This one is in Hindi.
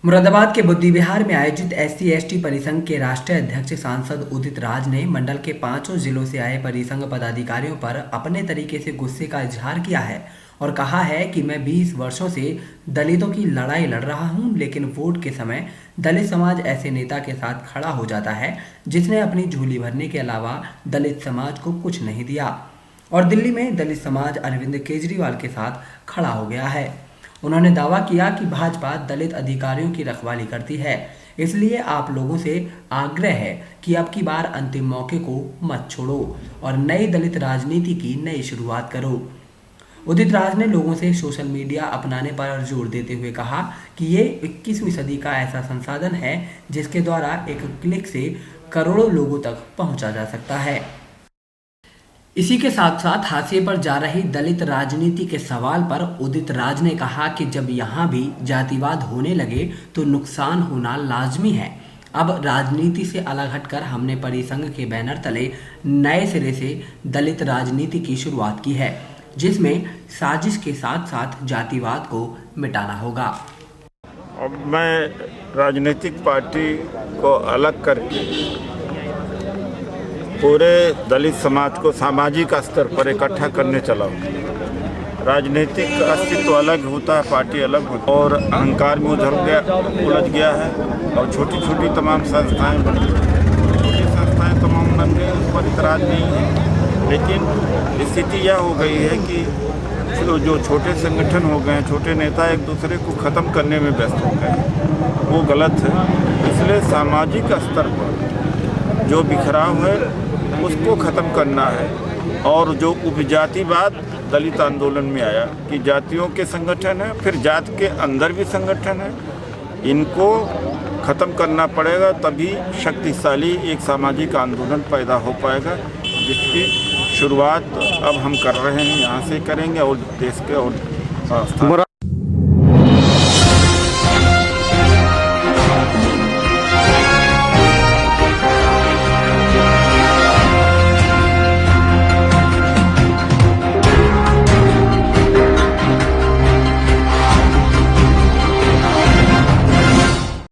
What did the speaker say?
मुरादाबाद के बुद्धि विहार में आयोजित SC/ST परिसंघ के राष्ट्रीय अध्यक्ष सांसद उदित राज ने मंडल के 5 जिलों से आए परिसंघ पदाधिकारियों पर अपने तरीके से गुस्से का इजहार किया है और कहा है कि मैं 20 वर्षों से दलितों की लड़ाई लड़ रहा हूं, लेकिन वोट के समय दलित समाज ऐसे नेता के साथ खड़ा हो जाता है जिसने अपनी झोली भरने के अलावा दलित समाज को कुछ नहीं दिया। और दिल्ली में दलित समाज अरविंद केजरीवाल के साथ खड़ा हो गया है। उन्होंने दावा किया कि भाजपा दलित अधिकारियों की रखवाली करती है, इसलिए आप लोगों से आग्रह है कि अब की बार अंतिम मौके को मत छोड़ो और नई दलित राजनीति की नई शुरुआत करो। उदित राज ने लोगों से सोशल मीडिया अपनाने पर जोर देते हुए कहा कि ये 21वीं सदी का ऐसा संसाधन है जिसके द्वारा एक क्लिक से करोड़ों लोगों तक पहुंचा जा सकता है। इसी के साथ साथ हाशिए पर जा रही दलित राजनीति के सवाल पर उदित राज ने कहा कि जब यहाँ भी जातिवाद होने लगे तो नुकसान होना लाजमी है। अब राजनीति से अलग हटकर हमने परिसंघ के बैनर तले नए सिरे से दलित राजनीति की शुरुआत की है, जिसमें साजिश के साथ साथ जातिवाद को मिटाना होगा। अब मैं राजनीतिक पार्टी को अलग करके पूरे दलित समाज को सामाजिक स्तर पर इकट्ठा करने चला हूँ। राजनीतिक अस्तित्व अलग होता है, पार्टी अलग होती है और अहंकार में उलझ गया है और छोटी छोटी तमाम संस्थाएं बनी, छोटी संस्थाएं तमाम बन गई, उस पर इतराज़ नहीं है। लेकिन स्थिति यह हो गई है कि जो छोटे संगठन हो गए, छोटे नेता एक दूसरे को ख़त्म करने में व्यस्त हो गए, वो गलत है। इसलिए सामाजिक स्तर पर जो बिखराव है उसको ख़त्म करना है। और जो उपजातिवाद दलित आंदोलन में आया कि जातियों के संगठन है, फिर जात के अंदर भी संगठन है, इनको ख़त्म करना पड़ेगा, तभी शक्तिशाली एक सामाजिक आंदोलन पैदा हो पाएगा, जिसकी शुरुआत अब हम कर रहे हैं, यहाँ से करेंगे और देश के और